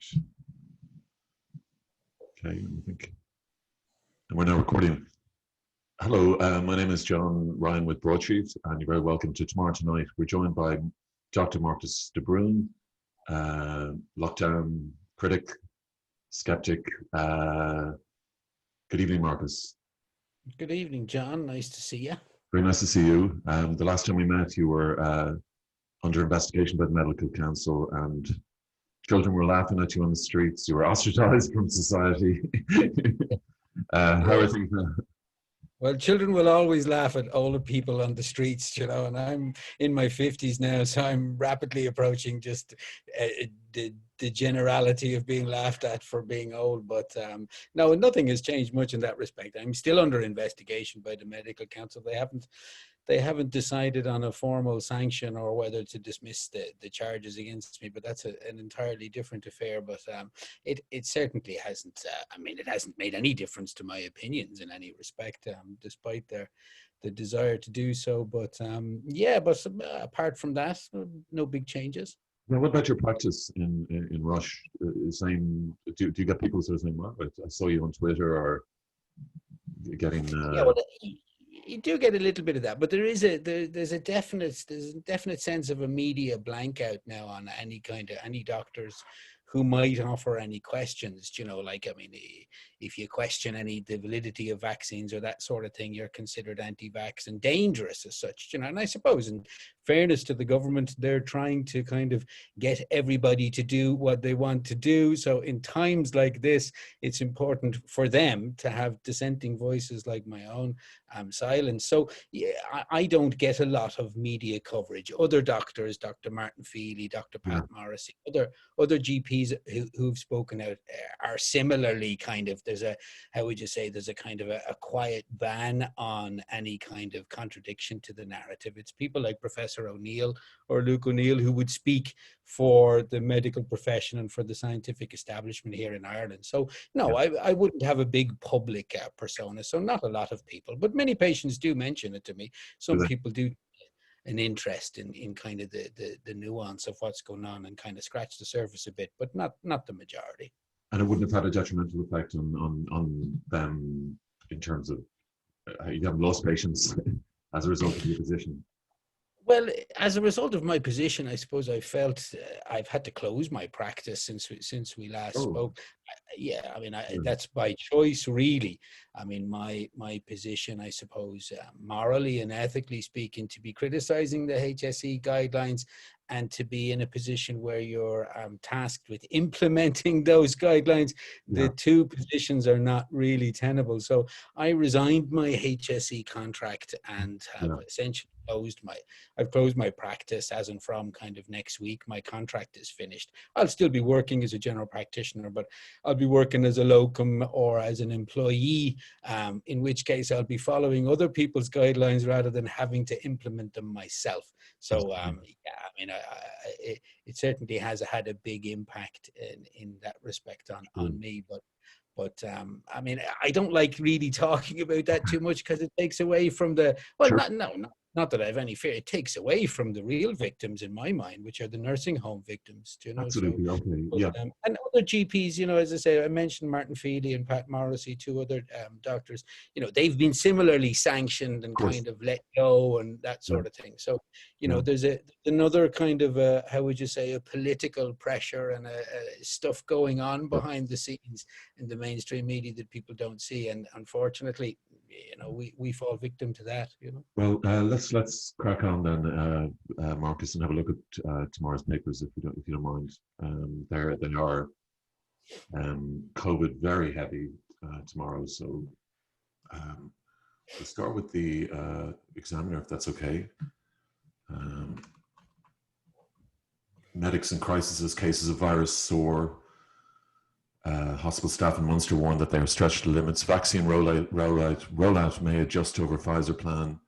Okay, I think, and we're now recording. Hello, my name is John Ryan with Broadsheet, and you're very welcome to Tomorrow Tonight. We're joined by Dr. Marcus De Brun, lockdown critic, sceptic. Good evening, Marcus. Good evening, John. Nice to see you. Very nice to see you. The last time we met, you were under investigation by the Medical Council, and children were laughing at you on the streets. You were ostracized from society. How are things now? Well, children will always laugh at older people on the streets, and I'm in my 50s now, so I'm rapidly approaching just the generality of being laughed at for being old. But no, nothing has changed much in that respect. I'm still under investigation by the Medical Council. They haven't decided on a formal sanction or whether to dismiss the charges against me, but that's an entirely different affair. But it certainly hasn't. It hasn't made any difference to my opinions in any respect, despite the desire to do so. But but apart from that, no big changes. Now, what about your practice in Rush? Do you get people sort of saying, "Well, I saw you on Twitter," or getting? Yeah, well, you do get a little bit of that, but there's a definite sense of a media blank out now on any doctors who might offer any questions. If you question the validity of vaccines or that sort of thing, you're considered anti-vax and dangerous as such. And I suppose, in fairness to the government, they're trying to kind of get everybody to do what they want to do. So in times like this, it's important for them to have dissenting voices like my own silence. So yeah, I don't get a lot of media coverage. Other doctors, Dr. Martin Feely, Dr. Pat Morrissey, other GPs who've spoken out are similarly kind of, there's a kind of a quiet ban on any kind of contradiction to the narrative. It's people like Professor O'Neill or Luke O'Neill who would speak for the medical profession and for the scientific establishment here in Ireland. So no, I wouldn't have a big public persona. So not a lot of people, but many patients do mention it to me. Some people do an interest in kind of the nuance of what's going on and kind of scratch the surface a bit, but not the majority. And it wouldn't have had a detrimental effect on them in terms of you haven't lost patients as a result of your position. Well, as a result of my position, I suppose I felt I've had to close my practice since we last spoke. That's by choice, really. My position, I suppose, morally and ethically speaking, to be criticizing the HSE guidelines and to be in a position where you're tasked with implementing those guidelines, the two positions are not really tenable. So I resigned my HSE contract and have essentially closed my practice as and from kind of next week. My contract is finished. I'll still be working as a general practitioner, but I'll be working as a locum or as an employee, in which case I'll be following other people's guidelines rather than having to implement them myself. So it certainly has had a big impact in that respect on me, but I don't like really talking about that too much because it takes away from not that I have any fear. It takes away from the real victims in my mind, which are the nursing home victims. Absolutely, and other GPs, as I say, I mentioned Martin Feely and Pat Morrissey, two other doctors. They've been similarly sanctioned and kind of let go and that sort of thing. So, there's another kind of a political pressure and stuff going on behind the scenes in the mainstream media that people don't see, and unfortunately, we fall victim to that. Well, let's crack on then, Marcus, and have a look at tomorrow's papers, if you don't mind. They are COVID very heavy tomorrow, so we'll start with the Examiner, if that's okay. Medics in crisis cases of virus soar. Hospital staff in Munster warn that they are stretched to limits. Vaccine rollout may adjust over Pfizer plan.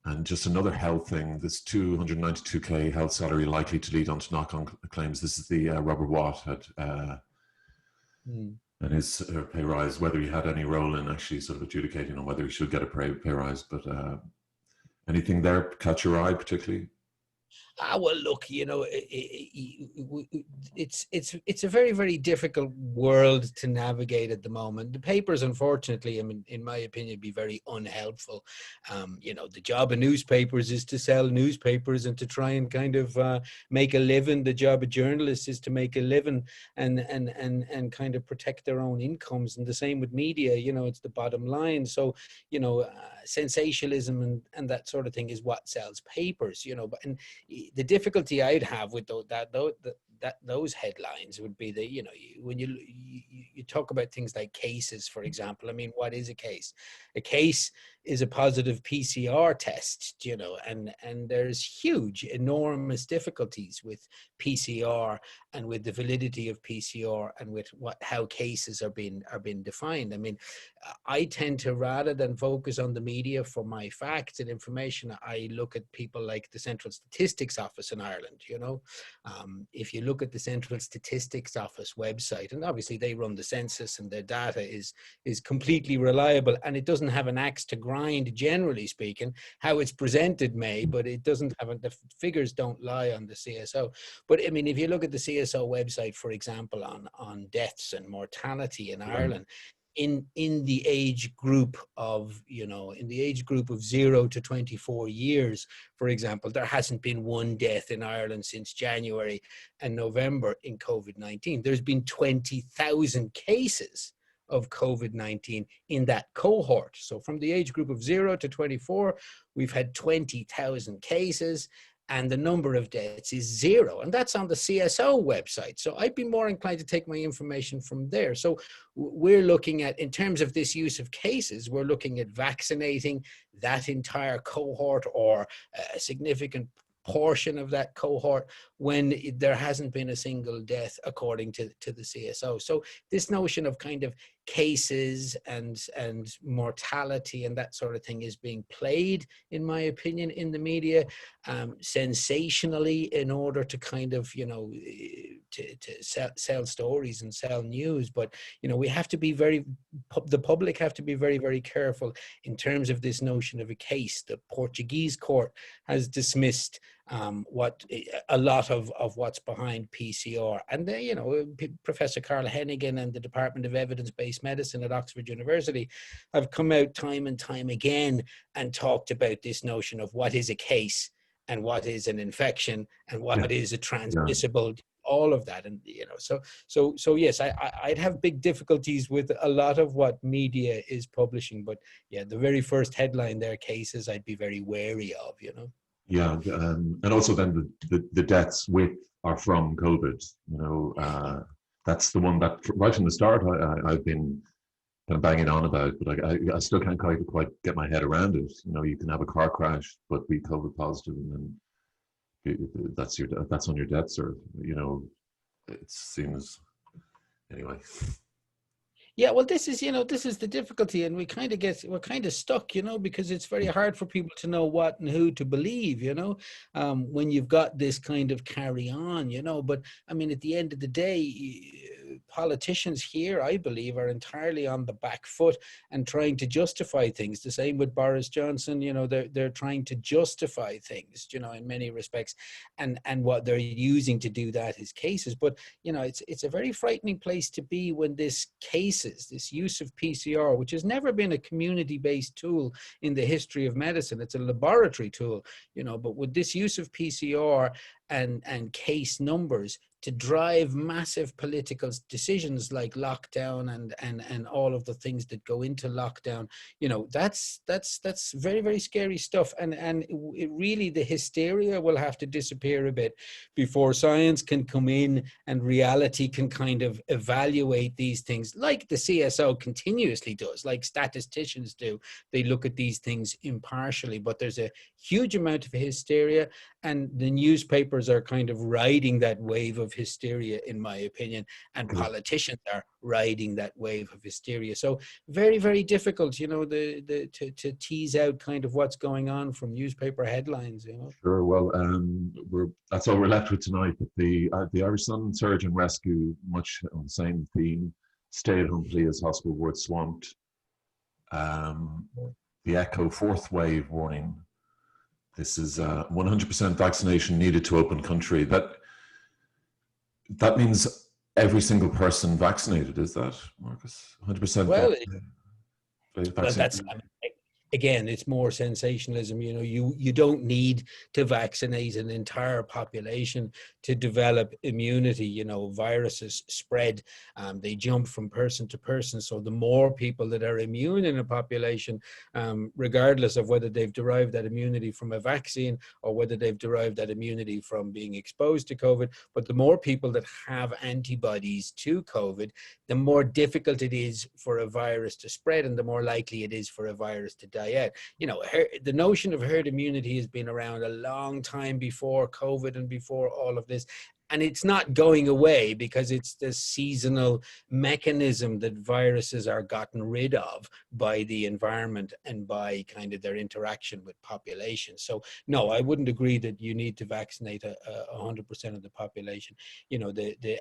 And just another health thing, this 292k health salary likely to lead on to knock-on claims. This is the Robert Watt had and his pay rise, whether he had any role in actually sort of adjudicating on whether he should get a pay rise. But anything there catch your eye particularly? Well, look, it's a very, very difficult world to navigate at the moment. The papers, unfortunately, I mean, in my opinion, be very unhelpful. The job of newspapers is to sell newspapers and to try and kind of make a living. The job of journalists is to make a living and kind of protect their own incomes. And the same with media. It's the bottom line. So, sensationalism and that sort of thing is what sells papers. But the difficulty I'd have with those headlines would be that, when you talk about things like cases, for example. I mean, what is a case? A case is a positive PCR test, and there's huge, enormous difficulties with PCR and with the validity of PCR and with how cases are being defined. I mean, I tend to, rather than focus on the media for my facts and information, I look at people like the Central Statistics Office in Ireland. If you look at the Central Statistics Office website, and obviously they run the census and their data is completely reliable, and it doesn't have an axe to grind, generally speaking. How it's presented may, but it doesn't have the figures don't lie on the CSO. But I mean, if you look at the CSO website, for example, on deaths and mortality in Ireland, in the age group of 0 to 24 years, for example, there hasn't been one death in Ireland since January and November in COVID-19. There's been 20,000 cases of COVID-19 in that cohort. So from the age group of 0 to 24, we've had 20,000 cases, and the number of deaths is 0. And that's on the CSO website. So I'd be more inclined to take my information from there. So we're looking at, in terms of this use of cases, we're looking at vaccinating that entire cohort or a significant portion of that cohort when there hasn't been a single death according to the CSO. So this notion of kind of cases and mortality and that sort of thing is being played, in my opinion, in the media sensationally, in order to kind of to sell stories and sell news. But we have to be the public have to be very, very careful in terms of this notion of a case. The Portuguese court has dismissed a lot of what's behind PCR, and Professor Carl Hennigan and the Department of Evidence-Based Medicine at Oxford University have come out time and time again and talked about this notion of what is a case and what is an infection and what is a transmissible, all of that. And so yes, I'd have big difficulties with a lot of what media is publishing, but the very first headline there, cases, I'd be very wary of. And also then the deaths with or from COVID. That's the one that right from the start I've been kind of banging on about, but I still can't quite get my head around it. You can have a car crash but be COVID positive, and then that's on your death cert. It seems anyway. Yeah, well, this is the difficulty, and we're kind of stuck, because it's very hard for people to know what and who to believe, when you've got this kind of carry on, But I mean, at the end of the day, politicians here, I believe, are entirely on the back foot and trying to justify things. The same with Boris Johnson, they're trying to justify things, in many respects, and what they're using to do that is cases. But it's a very frightening place to be when this use of PCR, which has never been a community-based tool in the history of medicine, it's a laboratory tool, but with this use of PCR and case numbers to drive massive political decisions like lockdown and all of the things that go into lockdown, that's very, very scary stuff. And it really, the hysteria will have to disappear a bit before science can come in and reality can kind of evaluate these things, like the CSO continuously does, like statisticians do. They look at these things impartially, but there's a huge amount of hysteria, and the newspapers are kind of riding that wave of hysteria, in my opinion, and politicians are riding that wave of hysteria. So very, very difficult, to tease out kind of what's going on from newspaper headlines. Sure. Well, that's all we're left with tonight. But the Irish Sun Surge and Rescue, much on the same theme. Stay at home, please. Hospital ward swamped. The Echo fourth wave warning. This is 100% vaccination needed to open country. That means every single person vaccinated. Is that, Marcus? 100% Well, vaccine. that's, I mean, again, it's more sensationalism. You know, you don't need to vaccinate an entire population to develop immunity. You know, viruses spread, they jump from person to person. So the more people that are immune in a population, regardless of whether they've derived that immunity from a vaccine or whether they've derived that immunity from being exposed to COVID, but the more people that have antibodies to COVID, the more difficult it is for a virus to spread, and the more likely it is for a virus to die out. You know, the notion of herd immunity has been around a long time before COVID and before all of this. And it's not going away because it's the seasonal mechanism that viruses are gotten rid of by the environment and by kind of their interaction with population. So no, I wouldn't agree that you need to vaccinate 100% of the population. You know,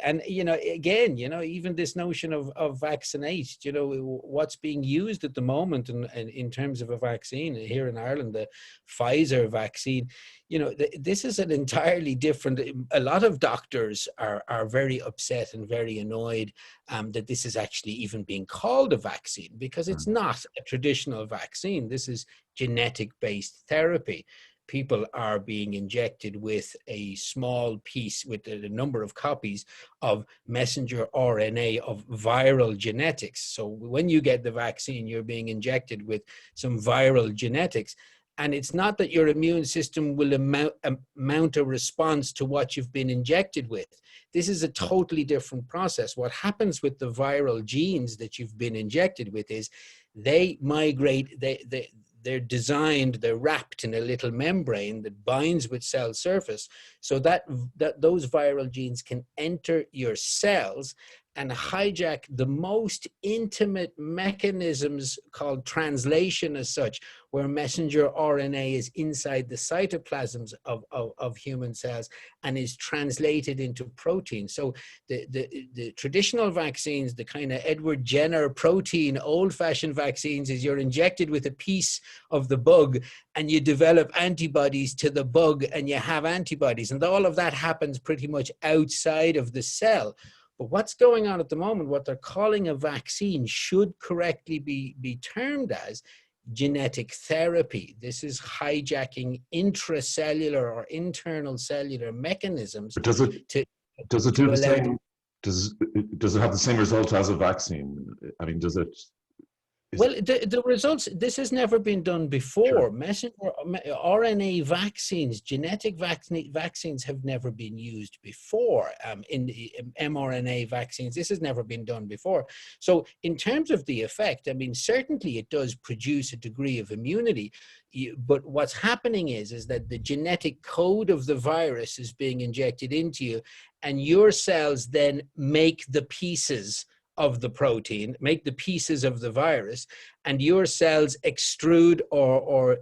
and you know, again, you know, even this notion of vaccinate, you know, what's being used at the moment and in terms of a vaccine here in Ireland, the Pfizer vaccine, you know, this is an entirely different, a lot of doctors are very upset and very annoyed that this is actually even being called a vaccine, because it's not a traditional vaccine. This is genetic-based therapy. People are being injected with a small piece, with a number of copies of messenger RNA of viral genetics. So when you get the vaccine, you're being injected with some viral genetics. And it's not that your immune system will mount a response to what you've been injected with. This is a totally different process. What happens with the viral genes that you've been injected with is they migrate, they're designed, they're wrapped in a little membrane that binds with cell surface, so that those viral genes can enter your cells and hijack the most intimate mechanisms called translation as such, where messenger RNA is inside the cytoplasms of human cells and is translated into protein. So the traditional vaccines, the kind of Edward Jenner protein, old-fashioned vaccines, is you're injected with a piece of the bug and you develop antibodies to the bug and you have antibodies. And all of that happens pretty much outside of the cell. But what's going on at the moment, what they're calling a vaccine, should correctly be termed as genetic therapy. This is hijacking intracellular or internal cellular mechanisms Does it do the same? Does it have the same result as a vaccine? I mean, does it? Well, the results, this has never been done before. Sure. Messenger RNA vaccines, genetic vaccines have never been used before. In the mRNA vaccines, this has never been done before. So in terms of the effect, I mean, certainly it does produce a degree of immunity. But what's happening is that the genetic code of the virus is being injected into you, and your cells then make the pieces of the protein, make the pieces of the virus, and your cells extrude or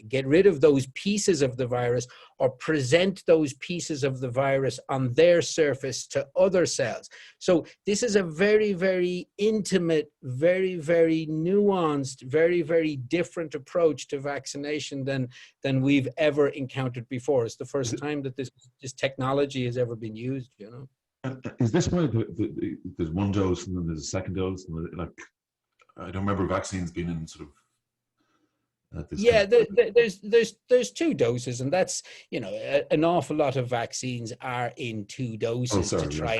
get rid of those pieces of the virus, or present those pieces of the virus on their surface to other cells. So this is a very, very intimate, very, very nuanced, very, very different approach to vaccination than we've ever encountered before. It's the first time that this technology has ever been used, you know. Is this why there's one dose and then there's a second dose? And like, I don't remember vaccines being in sort of. Yeah, there's two doses, and that's, you know, an awful lot of vaccines are in two doses to try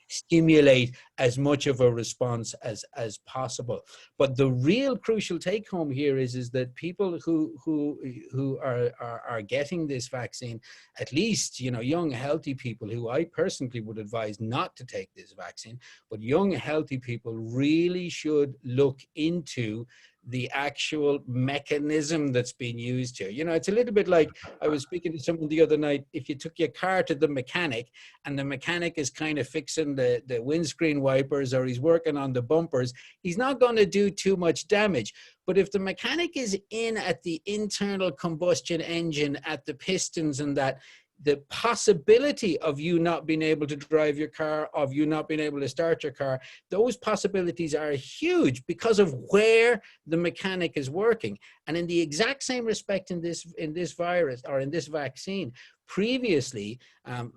stimulate as much of a response as possible. But the real crucial take home here is that people who are getting this vaccine, at least, you know, young healthy people, who I personally would advise not to take this vaccine, but young healthy people really should look into the actual mechanism that's being used here. You know, it's a little bit like, I was speaking to someone the other night, if you took your car to the mechanic and the mechanic is kind of fixing the windscreen wipers, or he's working on the bumpers, he's not going to do too much damage. But if the mechanic is in at the internal combustion engine, at the pistons and that, the possibility of you not being able to drive your car, of you not being able to start your car, those possibilities are huge because of where the mechanic is working. And in the exact same respect in this virus or in this vaccine, previously,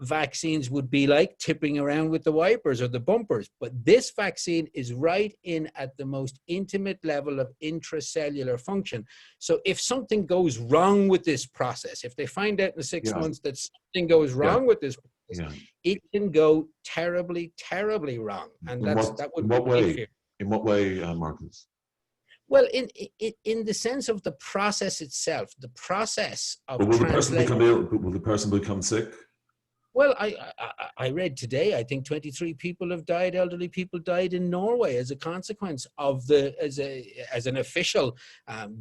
vaccines would be like tipping around with the wipers or the bumpers, but this vaccine is right in at the most intimate level of intracellular function. So if something goes wrong with this process, if they find out in 6 months that something goes wrong with this process, it can go terribly, terribly wrong. And that would be my fear. In what way, Marcus? Well, in the sense of the process itself, the process of Will the person become ill? Will the person become sick? Well, I read today, I think 23 people have died, elderly people died in Norway as a consequence of as an official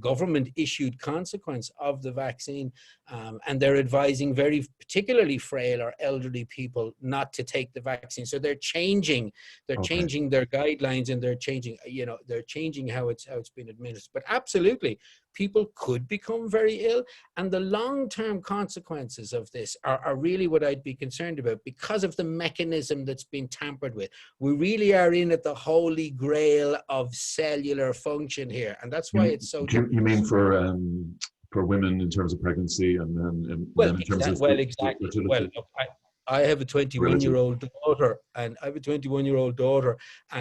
government issued consequence of the vaccine. And they're advising very particularly frail or elderly people not to take the vaccine. So they're changing their guidelines, and they're changing how it's been administered. But absolutely, people could become very ill, and the long-term consequences of this are really what I'd be concerned about because of the mechanism that's been tampered with. We really are in at the holy grail of cellular function here, and that's why it's so. You mean for women in terms of pregnancy, and then in terms of exactly. Well, look, I have a 21-year-old daughter, and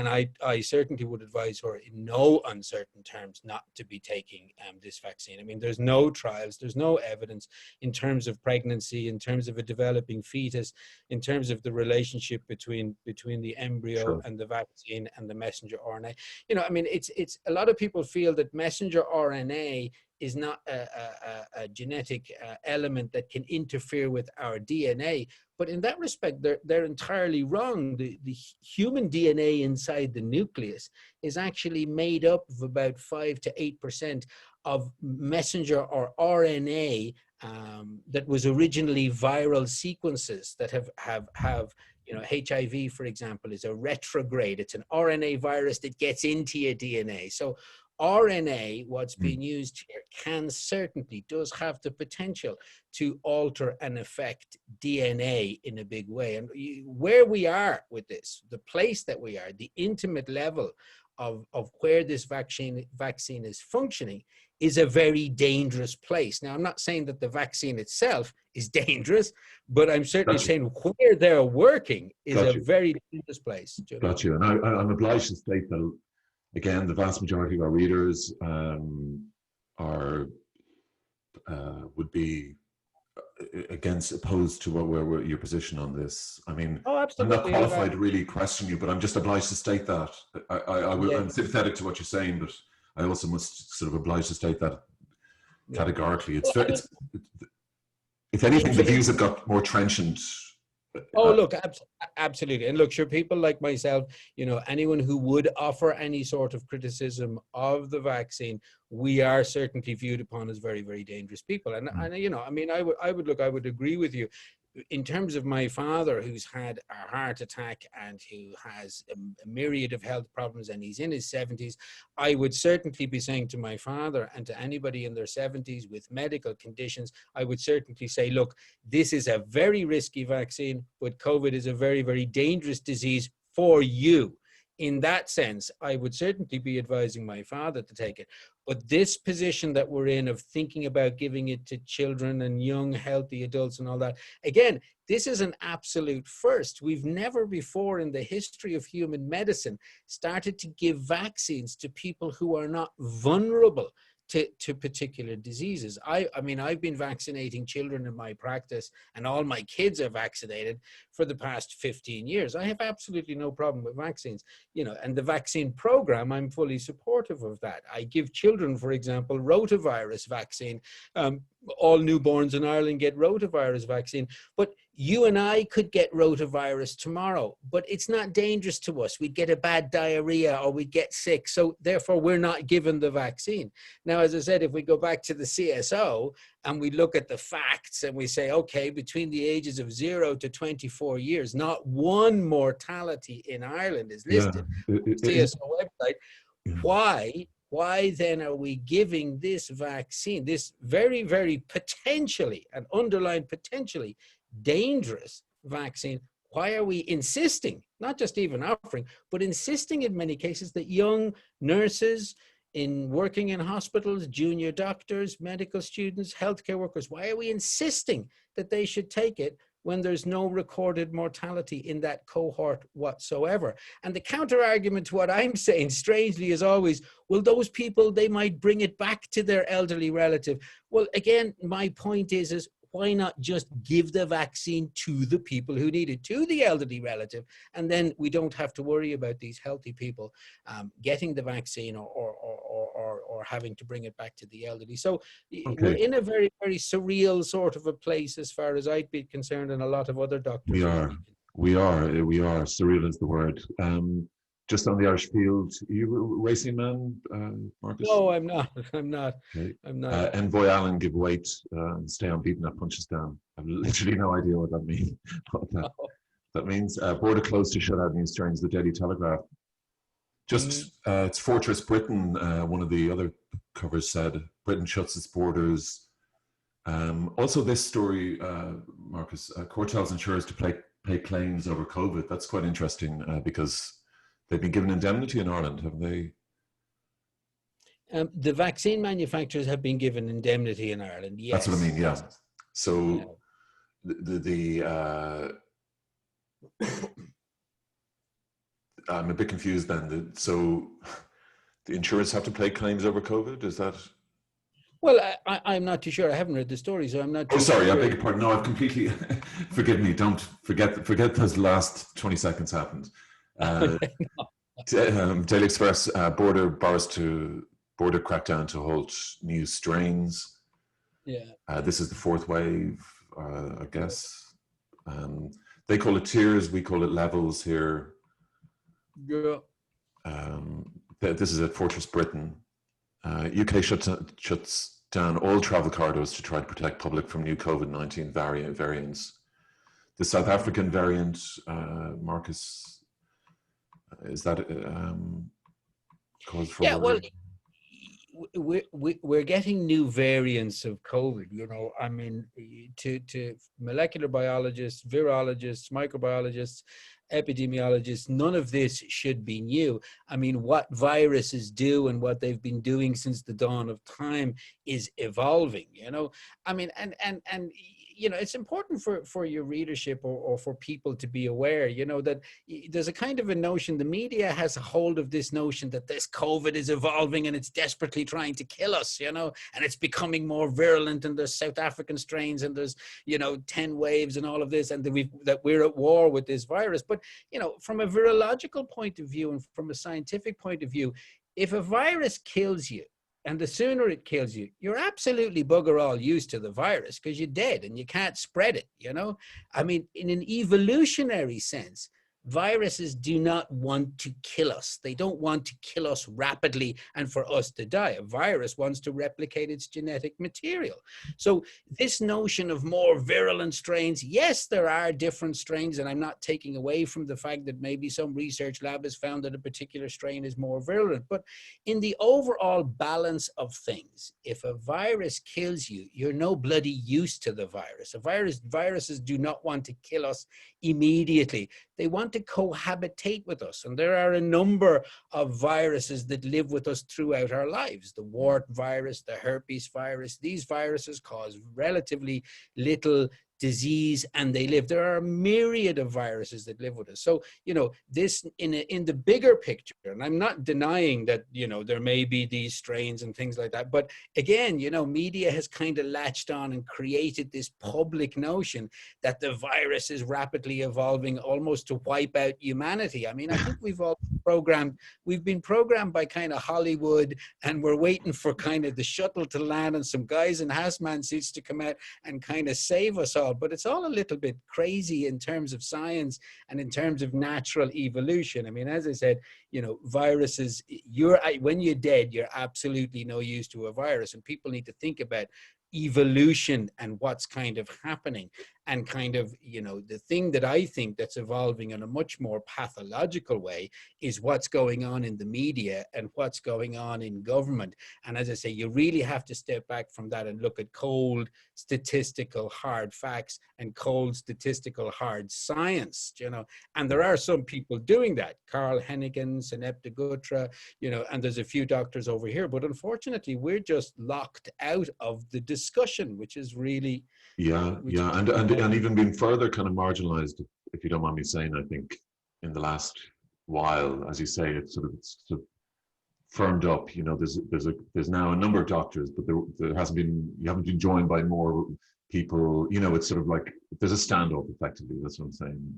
I certainly would advise her in no uncertain terms not to be taking this vaccine. I mean, there's no trials, there's no evidence in terms of pregnancy, in terms of a developing fetus, in terms of the relationship between the embryo and the vaccine and the messenger RNA. I mean, it's a lot of people feel that messenger RNA is not a genetic element that can interfere with our DNA. But in that respect, they're entirely wrong. The human DNA inside the nucleus is actually made up of about 5 to 8% of messenger or RNA that was originally viral sequences that have HIV, for example, is a retrograde. It's an RNA virus that gets into your DNA. So RNA, what's being used here, does have the potential to alter and affect DNA in a big way. And where we are with this, the place that we are, the intimate level of where this vaccine is functioning is a very dangerous place. Now, I'm not saying that the vaccine itself is dangerous, but I'm certainly saying where they're working is a very dangerous place. Got you. And I'm obliged to state that, again, the vast majority of our readers would be opposed to what your position on this. I mean, I'm not qualified to really question you, but I'm just obliged to state that. I'm sympathetic to what you're saying, but I also must sort of oblige to state that categorically. If anything, the views have got more trenchant. Oh, look, absolutely. And look, sure, people like myself, anyone who would offer any sort of criticism of the vaccine, we are certainly viewed upon as very, very dangerous people. And I mean, I would agree with you. In terms of my father, who's had a heart attack and who has a myriad of health problems, and he's in his 70s, I would certainly be saying to my father and to anybody in their 70s with medical conditions, I would certainly say, look, this is a very risky vaccine, but COVID is a very, very dangerous disease for you. In that sense, I would certainly be advising my father to take it. But this position that we're in of thinking about giving it to children and young, healthy adults and all that, again, this is an absolute first. We've never before in the history of human medicine started to give vaccines to people who are not vulnerable to particular diseases. I mean, I've been vaccinating children in my practice, and all my kids are vaccinated for the past 15 years. I have absolutely no problem with vaccines, and the vaccine program, I'm fully supportive of that. I give children, for example, rotavirus vaccine. All newborns in Ireland get rotavirus vaccine, but you and I could get rotavirus tomorrow, but it's not dangerous to us. We'd get a bad diarrhea or we'd get sick. So therefore we're not given the vaccine. Now, as I said, if we go back to the CSO and we look at the facts and we say, okay, between the ages of 0 to 24 years, not one mortality in Ireland is listed on the CSO website. Why then are we giving this vaccine, this very, very potentially, and underline potentially, dangerous vaccine, why are we insisting, not just even offering, but insisting in many cases that young nurses working in hospitals, junior doctors, medical students, healthcare workers, why are we insisting that they should take it when there's no recorded mortality in that cohort whatsoever? And the counter argument to what I'm saying, strangely, is always, well, those people, they might bring it back to their elderly relative. Well, again, my point is why not just give the vaccine to the people who need it, to the elderly relative, and then we don't have to worry about these healthy people getting the vaccine or having to bring it back to the elderly. So we're in a very, very surreal sort of a place as far as I'd be concerned, and a lot of other doctors. We are. Surreal is the word. Just on the Irish field, are you a racing man, Marcus? No, I'm not. Okay. I'm not. Envoy Allen, give weight, stay unbeaten at punches down. I've literally no idea what that means. That means border closed to shut out new strains, the Daily Telegraph. It's Fortress Britain, one of the other covers said, Britain shuts its borders. Also this story, Marcus, court tells insurers to pay claims over COVID. That's quite interesting because they've been given indemnity in Ireland, haven't they? The vaccine manufacturers have been given indemnity in Ireland, yes. That's what I mean, yeah. So I'm a bit confused then. So the insurers have to pay claims over COVID? Is that? Well, I'm not too sure. I haven't read the story, so I'm not too sorry, sure. I beg your pardon. No, I've completely, forgive me, don't forget those last 20 seconds happened. Daily Express, border crackdown to halt new strains. Yeah. This is the fourth wave, I guess. They call it tiers, we call it levels here. Yeah. This is at Fortress Britain. UK shuts down all travel corridors to try to protect public from new COVID-19 variants. The South African variant, Marcus, is that cause for? Yeah, well, we're getting new variants of COVID. You know, I mean, to molecular biologists, virologists, microbiologists, epidemiologists, none of this should be new. I mean, what viruses do and what they've been doing since the dawn of time is evolving, you know. I mean, and you know, it's important for your readership or for people to be aware, you know, that there's a kind of a notion, the media has a hold of this notion that this COVID is evolving and it's desperately trying to kill us, you know, and it's becoming more virulent, and there's South African strains and there's, you know, 10 waves and all of this, and that we're at war with this virus. But, you know, from a virological point of view and from a scientific point of view, if a virus kills you, and the sooner it kills you, you're absolutely bugger all used to the virus because you're dead and you can't spread it, you know? I mean, in an evolutionary sense, viruses do not want to kill us. They don't want to kill us rapidly and for us to die. A virus wants to replicate its genetic material. So this notion of more virulent strains, yes, there are different strains, and I'm not taking away from the fact that maybe some research lab has found that a particular strain is more virulent. But in the overall balance of things, if a virus kills you, you're no bloody used to the virus. Viruses do not want to kill us immediately. They want to cohabitate with us. And there are a number of viruses that live with us throughout our lives. The wart virus, the herpes virus, these viruses cause relatively little disease and they live. There are a myriad of viruses that live with us. So, you know, this in the bigger picture, and I'm not denying that, you know, there may be these strains and things like that. But again, you know, media has kind of latched on and created this public notion that the virus is rapidly evolving almost to wipe out humanity. I mean, I think we've been programmed by kind of Hollywood, and we're waiting for kind of the shuttle to land and some guys in hazmat suits to come out and kind of save us all. But it's all a little bit crazy in terms of science and in terms of natural evolution. I mean, as I said, you know, viruses, when you're dead, you're absolutely no use to a virus, and people need to think about evolution and what's kind of happening. And kind of, the thing that I think that's evolving in a much more pathological way is what's going on in the media and what's going on in government. And as I say, you really have to step back from that and look at cold statistical hard facts and cold statistical hard science, and there are some people doing that. Carl Hennigan, Senep de Gutra, and there's a few doctors over here, but unfortunately we're just locked out of the discussion, which is really and even been further kind of marginalized, if you don't mind me saying. I think in the last while, as you say, it's sort of firmed up. There's now a number of doctors, but you haven't been joined by more people. It's sort of like there's a standoff effectively. That's what I'm saying.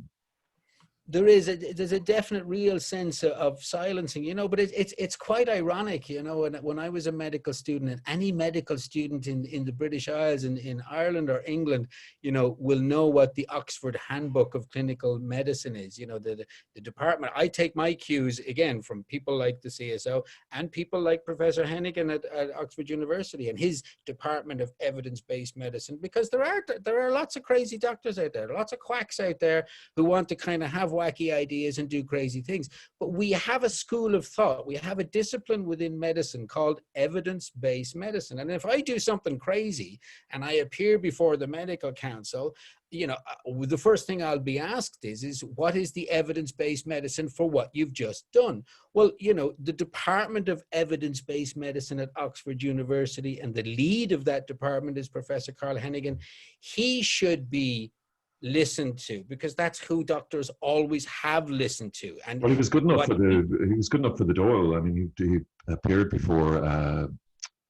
There's a definite real sense of silencing, but it's quite ironic, when I was a medical student, and any medical student in the British Isles, in Ireland or England, will know what the Oxford Handbook of Clinical Medicine is. The department, I take my cues again from people like the CSO and people like Professor Hennigan at Oxford University and his Department of Evidence-Based Medicine, because there are lots of crazy doctors out there, lots of quacks out there who want to kind of have wacky ideas and do crazy things. But we have a school of thought, we have a discipline within medicine called evidence-based medicine. And if I do something crazy and I appear before the medical council, the first thing I'll be asked is what is the evidence-based medicine for what you've just done? Well, the Department of Evidence-Based Medicine at Oxford University, and the lead of that department is Professor Carl Hennigan. He should be listened to, because that's who doctors always have listened to. And well, he was good enough for the Doyle. I mean, he appeared before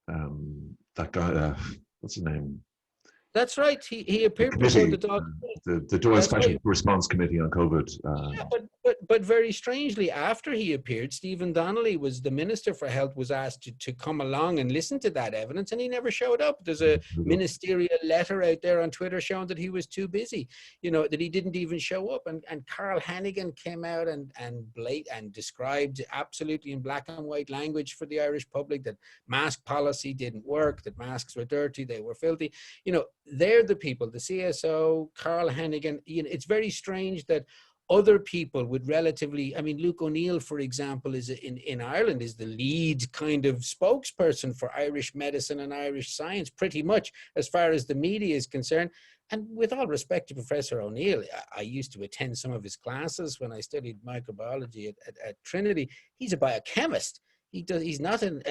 that guy. What's his name? That's right. He appeared before the Doyle Special Response Committee on COVID. But very strangely, after he appeared, Stephen Donnelly, was the Minister for Health, was asked to come along and listen to that evidence, and he never showed up. There's a ministerial letter out there on Twitter showing that he was too busy, that he didn't even show up. And Carl Hennigan came out and described absolutely in black and white language for the Irish public that mask policy didn't work, that masks were dirty, they were filthy. They're the people, the CSO, Carl Hennigan. It's very strange that other people would relatively, Luke O'Neill, for example, is in Ireland, is the lead kind of spokesperson for Irish medicine and Irish science, pretty much as far as the media is concerned. And with all respect to Professor O'Neill, I used to attend some of his classes when I studied microbiology at Trinity. He's a biochemist. He's not an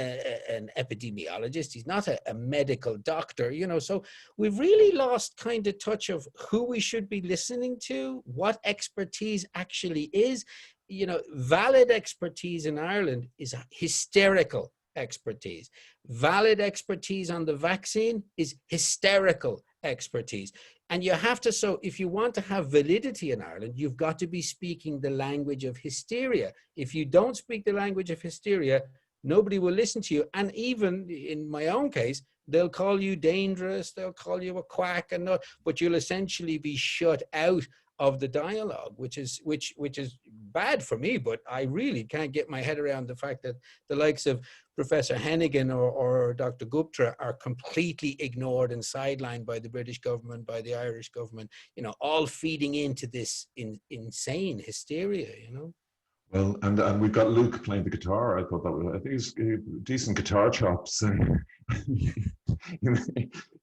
epidemiologist. He's not a medical doctor, so we've really lost kind of touch of who we should be listening to, what expertise actually is. Valid expertise in Ireland is hysterical expertise. Valid expertise on the vaccine is hysterical expertise. And you have to, so if you want to have validity in Ireland, you've got to be speaking the language of hysteria. If you don't speak the language of hysteria, nobody will listen to you. And even in my own case, they'll call you dangerous, they'll call you a quack, but you'll essentially be shut out of the dialogue, which is bad for me. But I really can't get my head around the fact that the likes of Professor Hennigan or Dr. Gupta are completely ignored and sidelined by the British government, by the Irish government, all feeding into this insane hysteria, Well, and we've got Luke playing the guitar. I think he's decent guitar chops. You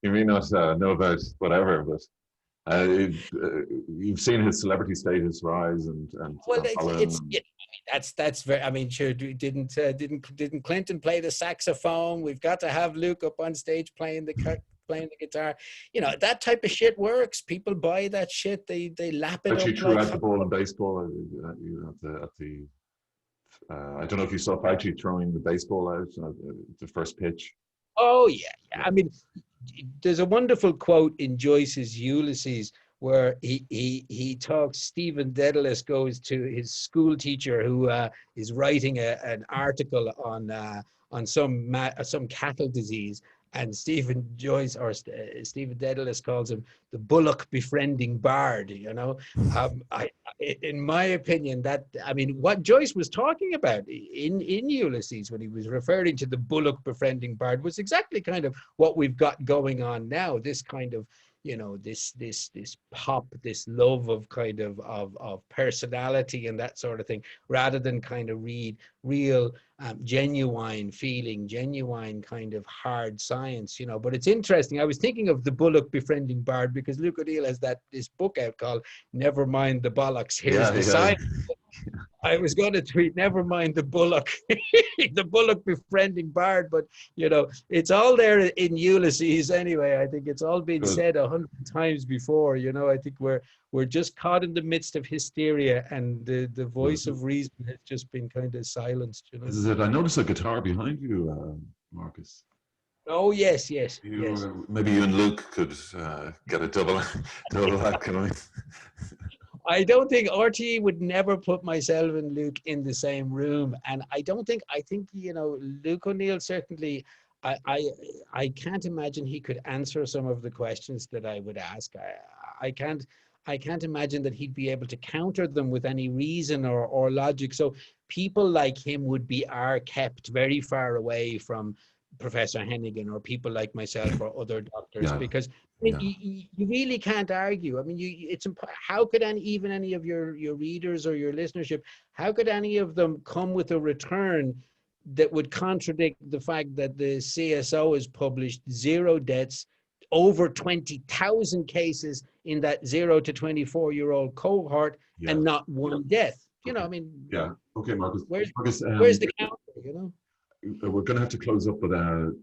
may not know about whatever, but you've seen his celebrity status rise and well, that's very. Sure. Didn't Clinton play the saxophone? We've got to have Luke up on stage playing the guitar. That type of shit works. People buy that shit. They lap it up. Actually, threw out the ball in baseball. I don't know if you saw Fauci throwing the baseball out at the first pitch. Oh yeah. There's a wonderful quote in Joyce's Ulysses where he talks. Stephen Dedalus goes to his school teacher who is writing an article on some cattle disease, and Stephen Dedalus calls him the bullock befriending bard. In my opinion, what Joyce was talking about in Ulysses when he was referring to the bullock befriending bard was exactly kind of what we've got going on now. This kind of this pop, this love of kind of personality and that sort of thing, rather than kind of read real genuine feeling, genuine kind of hard science. But it's interesting. I was thinking of the Bullock Befriending Bard, because Luke O'Neill has this book out called Never Mind the Bollocks, Here's the Science. I was going to tweet, never mind the Bullock, the Bullock Befriending Bard, but it's all there in Ulysses anyway. I think it's all been said 100 times before. I think we're just caught in the midst of hysteria, and the voice of reason has just been kind of silenced. This is it. I noticed a guitar behind you, Marcus. Oh yes. Maybe you and Luke could get a double act going. I don't think RTE would never put myself and Luke in the same room. And I think, Luke O'Neill certainly, I can't imagine he could answer some of the questions that I would ask. I can't imagine that he'd be able to counter them with any reason or logic. So people like him are kept very far away from Professor Hennigan or people like myself or other doctors, because you really can't argue. I mean, how could any of your readers or your listenership, how could any of them come with a return that would contradict the fact that the CSO has published 0 deaths, over 20,000 cases in that 0 to 24-year-old cohort, and not one death? I mean, okay, Marcus. Where's the counter? We're going to have to close up, but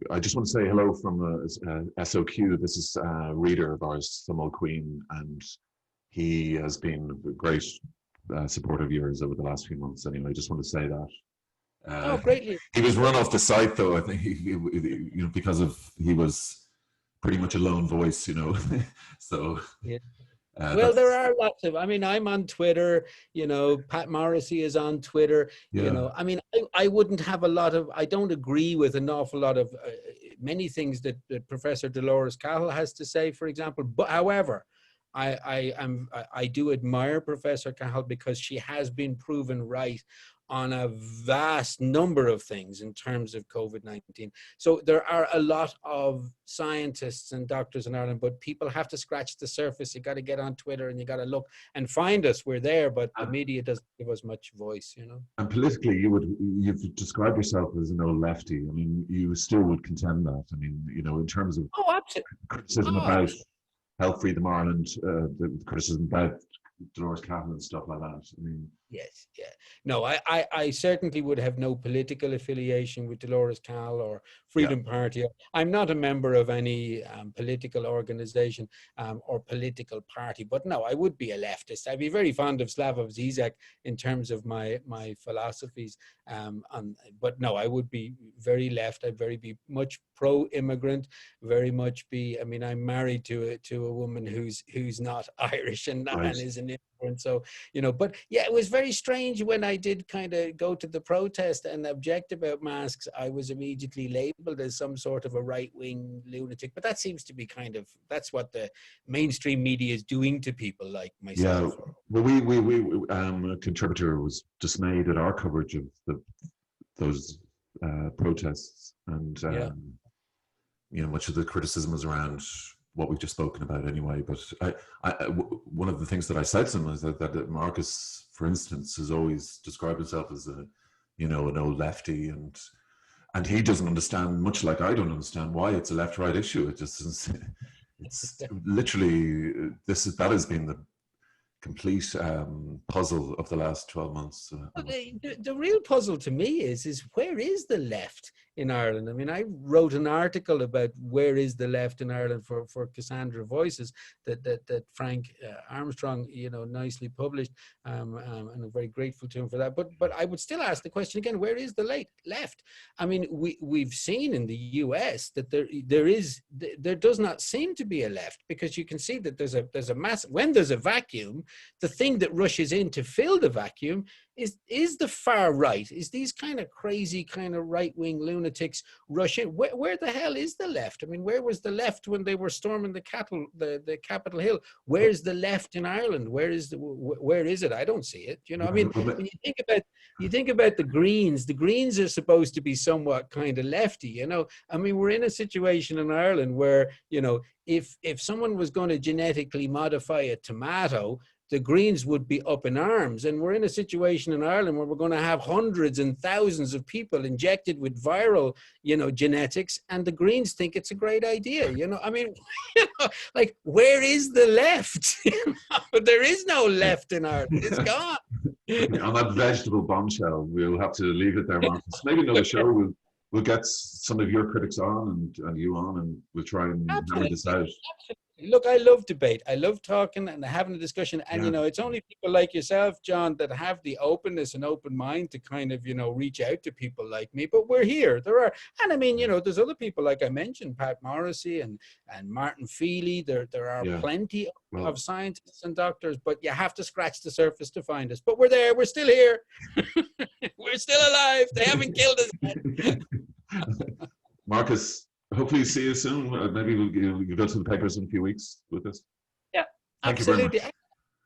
I just want to say hello from SOQ. This is a reader of ours, Samuel Queen, and he has been a great supporter of yours over the last few months. Anyway, I just want to say that. Greatly. He was run off the site, though. I think because he was pretty much a lone voice, So. Yeah. Well, there are lots of, I'm on Twitter, Pat Morrissey is on Twitter, I wouldn't have I don't agree with an awful lot of many things that Professor Dolores Cahill has to say, for example. But however, I do admire Professor Cahill because she has been proven right on a vast number of things in terms of COVID-19. So there are a lot of scientists and doctors in Ireland, but people have to scratch the surface. You got to get on Twitter and you got to look and find us. We're there, but the media doesn't give us much voice, And politically, you've described yourself as an old lefty. I mean, you still would contend that. I mean, in terms of criticism about Health Freedom Ireland, the criticism about Dolores Cahill and stuff like that. I mean, yes, yeah. No, I certainly would have no political affiliation with Dolores Cahill or Freedom Party. I'm not a member of any political organization or political party, but no, I would be a leftist. I'd be very fond of Slavoj Zizek in terms of my philosophies. But no, I would be very left. I'd be much pro-immigrant, very much be. I mean, I'm married to a woman who's not Irish and is an immigrant. So but yeah, it was very strange when I did kind of go to the protest and object about masks. I was immediately labeled as some sort of a right-wing lunatic, but that seems to be that's what the mainstream media is doing to people like myself. Yeah, well, a contributor was dismayed at our coverage of those protests, and much of the criticism was around what we've just spoken about anyway. But one of the things that I said to him is that Marcus, for instance, has always described himself as an old lefty, and he doesn't understand, much like I don't understand, why it's a left-right issue. It just isn't, it's literally that has been the complete puzzle of the last 12 months. The real puzzle to me is where is the left in Ireland? I mean, I wrote an article about where is the left in Ireland for Cassandra Voices that Frank Armstrong nicely published, and I'm very grateful to him for that. But I would still ask the question again: where is the left? I mean, we've seen in the US that there does not seem to be a left, because you can see that there's a massive, when there's a vacuum, the thing that rushes in to fill the vacuum is the far right, is these kind of crazy kind of right-wing lunatics rush in? Where the hell is the left? I mean, where was the left when they were storming the Capitol Hill? Where's the left in Ireland? Where is it? I don't see it. You know, I mean, when you think about the Greens are supposed to be somewhat kind of lefty, you know. I mean, we're in a situation in Ireland where, you know, if someone was going to genetically modify a tomato, the Greens would be up in arms. And we're in a situation in Ireland where we're going to have hundreds and thousands of people injected with viral, you know, genetics, and the Greens think it's a great idea. You know, I mean, you know, like, where is the left? There is no left in Ireland. It's gone. On that vegetable bombshell, we'll have to leave it there, Marcus. Maybe another show we'll get some of your critics on and you on, and we'll try and hammer this out. Absolutely. Look, I love debate. I love talking and having a discussion. And, you know, it's only people like yourself, John, that have the openness and open mind to kind of, you know, reach out to people like me. But we're here. And I mean, you know, there's other people, like I mentioned, Pat Morrissey and Martin Feely. There are plenty of scientists and doctors, but you have to scratch the surface to find us. But we're there. We're still here. We're still alive. They haven't killed us yet. Marcus, hopefully see you soon. Maybe we'll go to the papers in a few weeks with this. Yeah, Thank you very much.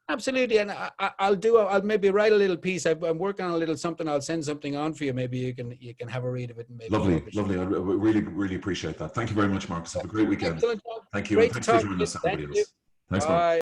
Absolutely. And I'll maybe write a little piece. I'm working on a little something. I'll send something on for you. Maybe you can have a read of it. And maybe lovely. I really appreciate that. Thank you very much, Marcus. Have a great weekend. Excellent. Thank you. Great and thanks for joining us. Thank you. Thanks, Bye.